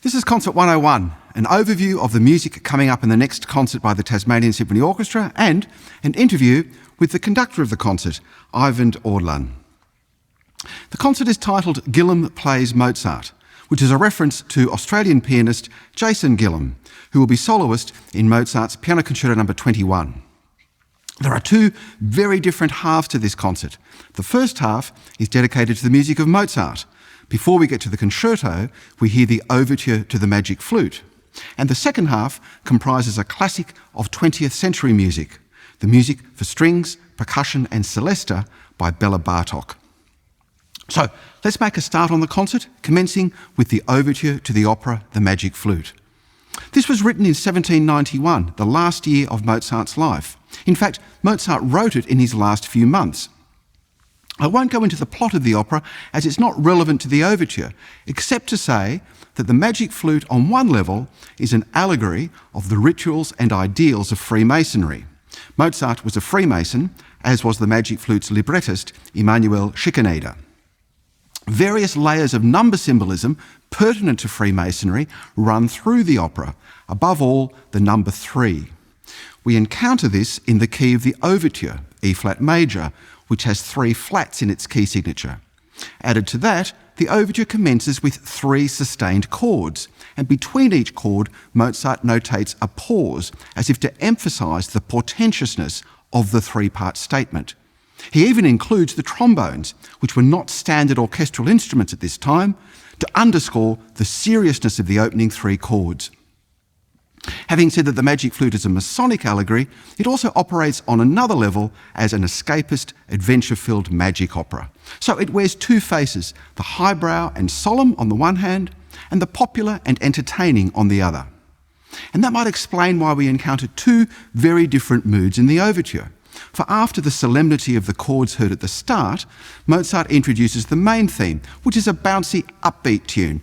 This is Concert 101, an overview of the music coming up in the next concert by the Tasmanian Symphony Orchestra and an interview with the conductor of the concert, Eivind Aadland. The concert is titled Gillham Plays Mozart, which is a reference to Australian pianist Jayson Gillham, who will be soloist in Mozart's Piano Concerto No. 21. There are two very different halves to this concert. The first half is dedicated to the music of Mozart. Before we get to the concerto, we hear the Overture to the Magic Flute. And the second half comprises a classic of 20th century music, the music for strings, percussion and celesta by Bartók. So let's make a start on the concert, commencing with the Overture to the opera The Magic Flute. This was written in 1791, the last year of Mozart's life. In fact, Mozart wrote it in his last few months. I won't go into the plot of the opera as it's not relevant to the overture, except to say that the Magic Flute on one level is an allegory of the rituals and ideals of Freemasonry. Mozart was a Freemason, as was the Magic Flute's librettist, Emanuel Schikaneder. Various layers of number symbolism pertinent to Freemasonry run through the opera, above all the number 3. We encounter this in the key of the Overture, E-flat major, which has 3 flats in its key signature. Added to that, the overture commences with 3 sustained chords, and between each chord, Mozart notates a pause, as if to emphasise the portentousness of the 3-part statement. He even includes the trombones, which were not standard orchestral instruments at this time, to underscore the seriousness of the opening 3 chords. Having said that the Magic Flute is a Masonic allegory, it also operates on another level as an escapist, adventure-filled magic opera. So it wears 2 faces, the highbrow and solemn on the one hand, and the popular and entertaining on the other. And that might explain why we encounter 2 very different moods in the overture. For after the solemnity of the chords heard at the start, Mozart introduces the main theme, which is a bouncy, upbeat tune.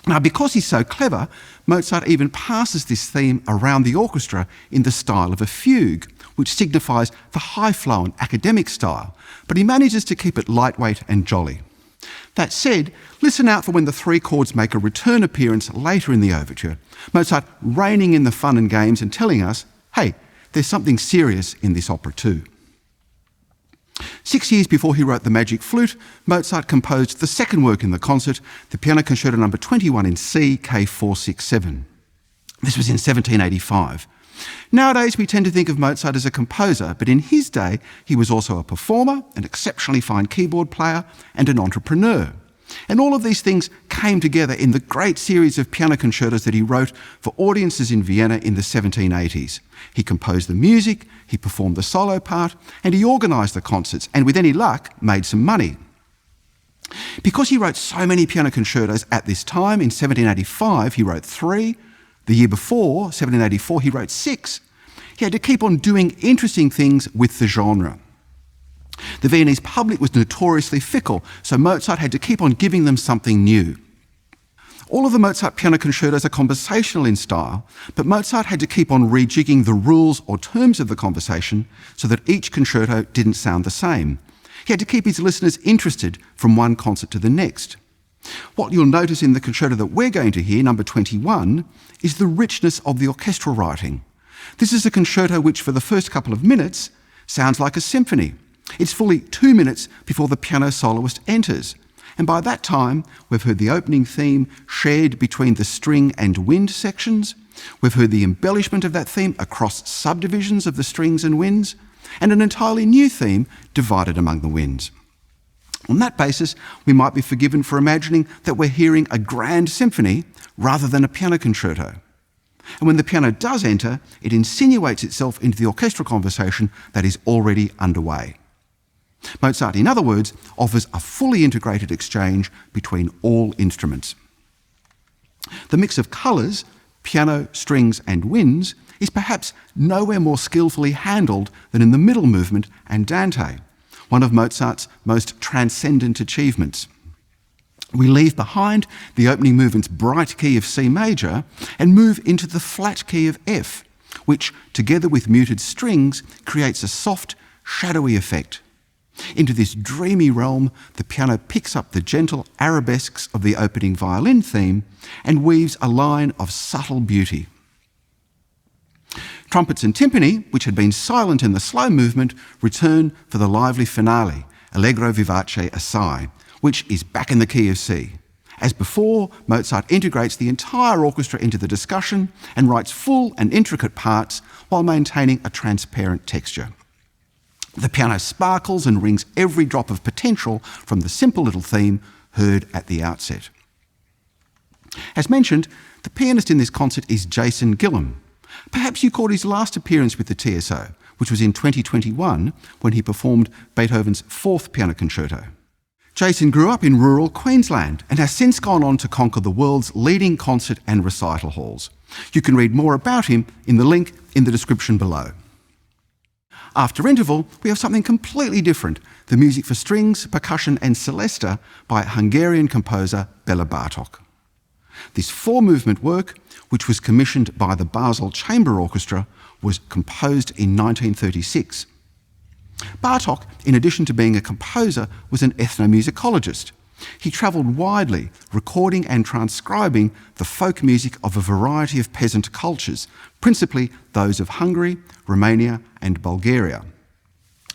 Now, because he's so clever, Mozart even passes this theme around the orchestra in the style of a fugue, which signifies the high-flown academic style, but he manages to keep it lightweight and jolly. That said, listen out for when the 3 chords make a return appearance later in the overture, Mozart reining in the fun and games and telling us, hey, there's something serious in this opera too. 6 years before he wrote The Magic Flute, Mozart composed the second work in the concert, the Piano Concerto No. 21 in C, K467. This was in 1785. Nowadays, we tend to think of Mozart as a composer, but in his day, he was also a performer, an exceptionally fine keyboard player, and an entrepreneur. And all of these things came together in the great series of piano concertos that he wrote for audiences in Vienna in the 1780s. He composed the music, he performed the solo part, and he organised the concerts, and with any luck, made some money. Because he wrote so many piano concertos at this time, in 1785 he wrote 3, the year before, 1784, he wrote 6. He had to keep on doing interesting things with the genre. The Viennese public was notoriously fickle, so Mozart had to keep on giving them something new. All of the Mozart piano concertos are conversational in style, but Mozart had to keep on rejigging the rules or terms of the conversation so that each concerto didn't sound the same. He had to keep his listeners interested from one concert to the next. What you'll notice in the concerto that we're going to hear, number 21, is the richness of the orchestral writing. This is a concerto which, for the first couple of minutes, sounds like a symphony. It's fully 2 minutes before the piano soloist enters. And by that time, we've heard the opening theme shared between the string and wind sections. We've heard the embellishment of that theme across subdivisions of the strings and winds, and an entirely new theme divided among the winds. On that basis, we might be forgiven for imagining that we're hearing a grand symphony rather than a piano concerto. And when the piano does enter, it insinuates itself into the orchestral conversation that is already underway. Mozart, in other words, offers a fully integrated exchange between all instruments. The mix of colours, piano, strings and winds, is perhaps nowhere more skillfully handled than in the middle movement Andante, one of Mozart's most transcendent achievements. We leave behind the opening movement's bright key of C major and move into the flat key of F, which, together with muted strings, creates a soft, shadowy effect. Into this dreamy realm, the piano picks up the gentle arabesques of the opening violin theme and weaves a line of subtle beauty. Trumpets and timpani, which had been silent in the slow movement, return for the lively finale, Allegro vivace assai, which is back in the key of C. As before, Mozart integrates the entire orchestra into the discussion and writes full and intricate parts while maintaining a transparent texture. The piano sparkles and rings every drop of potential from the simple little theme heard at the outset. As mentioned, the pianist in this concert is Jayson Gillham. Perhaps you caught his last appearance with the TSO, which was in 2021 when he performed Beethoven's fourth piano concerto. Jayson grew up in rural Queensland and has since gone on to conquer the world's leading concert and recital halls. You can read more about him in the link in the description below. After interval, we have something completely different, the music for strings, percussion and celesta by Hungarian composer Béla Bartók. This four-movement work, which was commissioned by the Basel Chamber Orchestra, was composed in 1936. Bartók, in addition to being a composer, was an ethnomusicologist. He travelled widely, recording and transcribing the folk music of a variety of peasant cultures, principally those of Hungary, Romania and Bulgaria.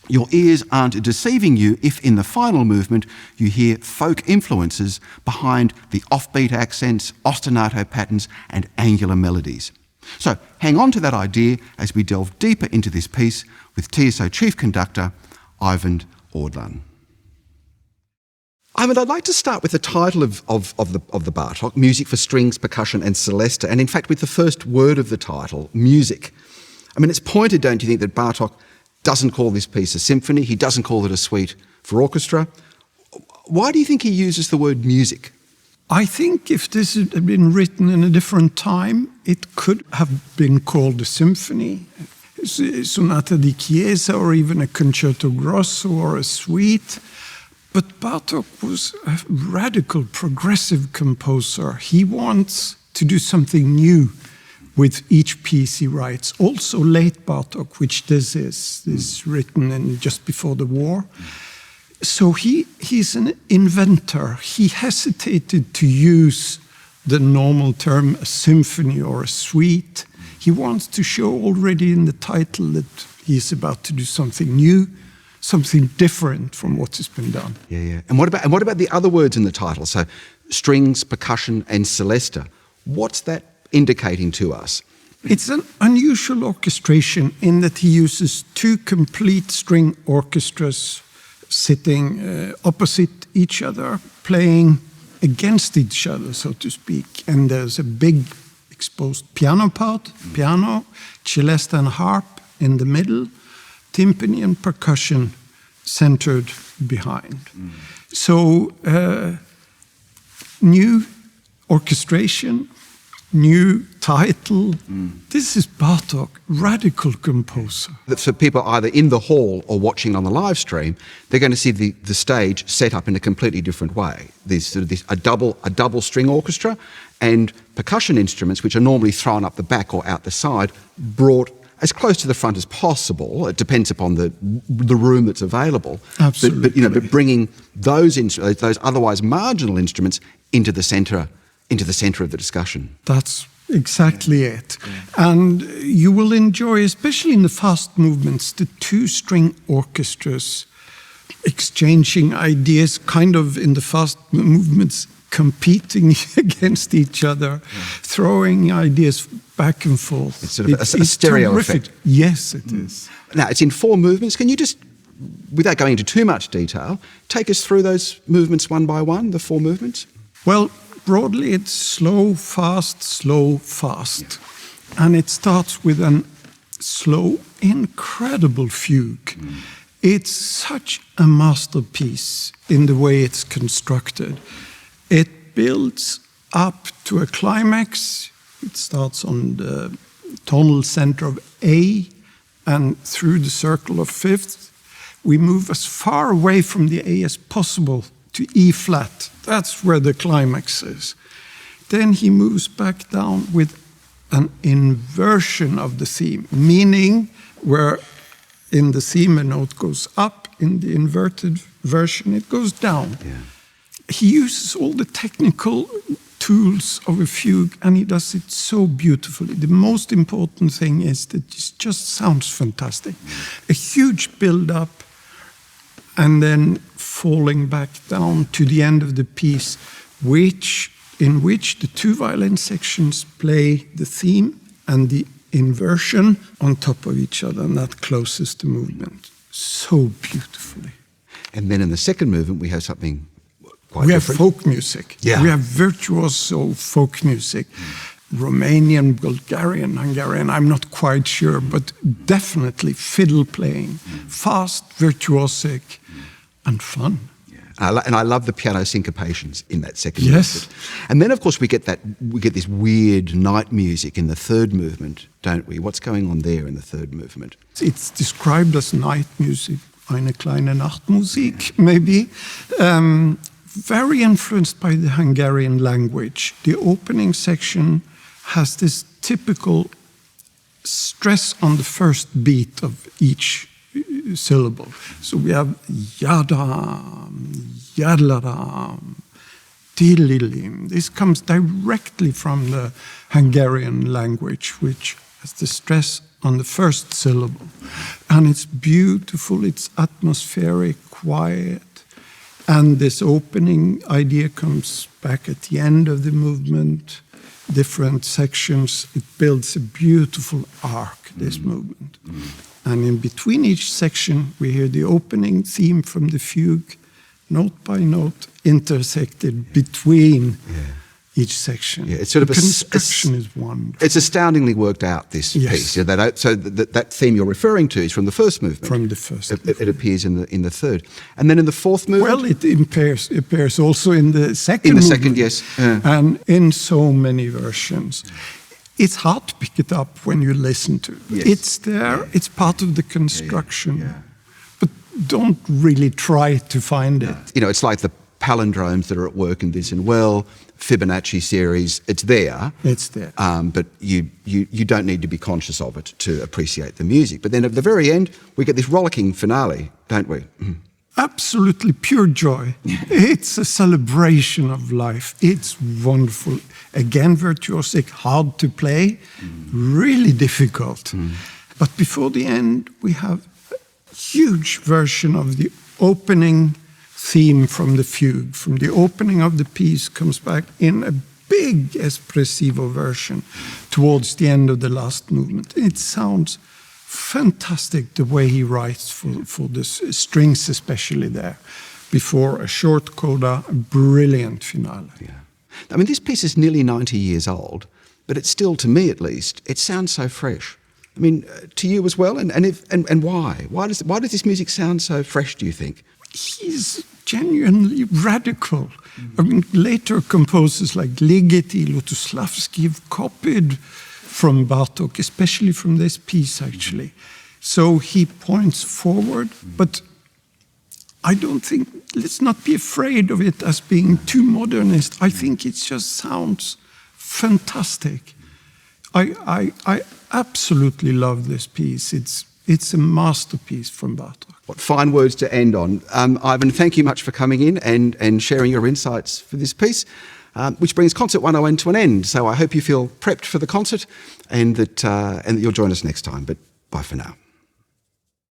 Your ears aren't deceiving you if in the final movement you hear folk influences behind the offbeat accents, ostinato patterns and angular melodies. So hang on to that idea as we delve deeper into this piece with TSO Chief Conductor Eivind Aadland. Eivind, I'd like to start with the title of the Bartók, Music for Strings, Percussion and Celesta, and in fact with the first word of the title, music. I mean, it's pointed, don't you think, that Bartók doesn't call this piece a symphony, he doesn't call it a suite for orchestra. Why do you think he uses the word music? I think if this had been written in a different time, it could have been called a symphony, sonata di chiesa, or even a concerto grosso or a suite. But Bartók was a radical, progressive composer. He wants to do something new with each piece he writes. Also late Bartók, which this is written just before the war. So he's an inventor. He hesitated to use the normal term a symphony or a suite. He wants to show already in the title that he's about to do something new, something different from what has been done. Yeah. And what about the other words in the title? So strings, percussion and celesta. What's that indicating to us? It's an unusual orchestration in that he uses two complete string orchestras sitting opposite each other, playing against each other, so to speak. And there's a big exposed piano part, piano, celesta and harp in the middle, timpani and percussion centered behind. So new orchestration, new title. This is Bartók, radical composer. For people either in the hall or watching on the live stream, they're going to see the stage set up in a completely different way. There's a double string orchestra and percussion instruments, which are normally thrown up the back or out the side, brought as close to the front as possible. It depends upon the room that's available. Absolutely. But bringing those otherwise marginal instruments into the centre of the discussion. That's exactly it. Yeah. And you will enjoy, especially in the fast movements, the two string orchestras exchanging ideas, kind of in the fast movements, competing against each other, throwing ideas back and forth. It's sort of a stereo terrific. Effect. Yes, it is. Now, it's in four movements. Can you just, without going into too much detail, take us through those movements one by one, the four movements? Well, broadly, it's slow, fast, yeah. And it starts with a slow, incredible fugue. It's such a masterpiece in the way it's constructed. It builds up to a climax. It starts on the tonal center of A, and through the circle of fifths, we move as far away from the A as possible to E flat. That's where the climax is. Then he moves back down with an inversion of the theme, meaning where in the theme a note goes up, in the inverted version it goes down. Yeah. He uses all the technical tools of a fugue, and he does it so beautifully. The most important thing is that it just sounds fantastic. A huge build-up, and then falling back down to the end of the piece, in which the two violin sections play the theme and the inversion on top of each other, and that closes the movement so beautifully. And then in the second movement, we have something quite we different. have folk music. Yeah. We have virtuoso folk music. Romanian, Bulgarian, Hungarian, I'm not quite sure, but definitely fiddle playing. Fast, virtuosic, and fun. And I love the piano syncopations in that second Yes. movement. And then, of course, we get this weird night music in the third movement, don't we? What's going on there in the third movement? It's described as night music, eine kleine Nachtmusik, maybe. Very influenced by the Hungarian language. The opening section has this typical stress on the first beat of each syllable. So we have yadam, yadladam, tililim. This comes directly from the Hungarian language, which has the stress on the first syllable. And it's beautiful, it's atmospheric, quiet. And this opening idea comes back at the end of the movement, different sections. It builds a beautiful arc, this movement. And in between each section, we hear the opening theme from the fugue, note by note, intersected between each section. Yeah, it's sort of the construction is wonderful. It's astoundingly worked out, this Yes. piece. Yeah, that theme you're referring to is from the first movement. From the first It appears in the third. And then in the fourth movement? Well, it appears also in the second In the movement. second, yes. Yeah. And in so many versions. It's hard to pick it up when you listen to it. Yes. It's there, it's part of the construction. Yeah. But don't really try to find it. You know, it's like the palindromes that are at work in this and well, Fibonacci series, it's there. It's there. But you don't need to be conscious of it to appreciate the music. But then at the very end, we get this rollicking finale, don't we? Absolutely pure joy. It's a celebration of life. It's wonderful. Again, virtuosic, hard to play, really difficult. But before the end, we have a huge version of the opening theme from the fugue. From the opening of the piece comes back in a big espressivo version towards the end of the last movement. It sounds fantastic the way he writes for the strings, especially there. Before a short coda, a brilliant finale. Yeah. I mean, this piece is nearly 90 years old, but it's still, to me at least, it sounds so fresh. I mean, to you as well, and why? Why does this music sound so fresh, do you think? He's genuinely radical. I mean, later composers like Ligeti, Lutosławski have copied from Bartók, especially from this piece, actually. So he points forward, but I don't think, let's not be afraid of it as being too modernist. I think it just sounds fantastic. I absolutely love this piece. It's a masterpiece from Bartók. What fine words to end on. Eivind, thank you much for coming in and sharing your insights for this piece, which brings Concert 101 to an end. So I hope you feel prepped for the concert and that you'll join us next time. But bye for now.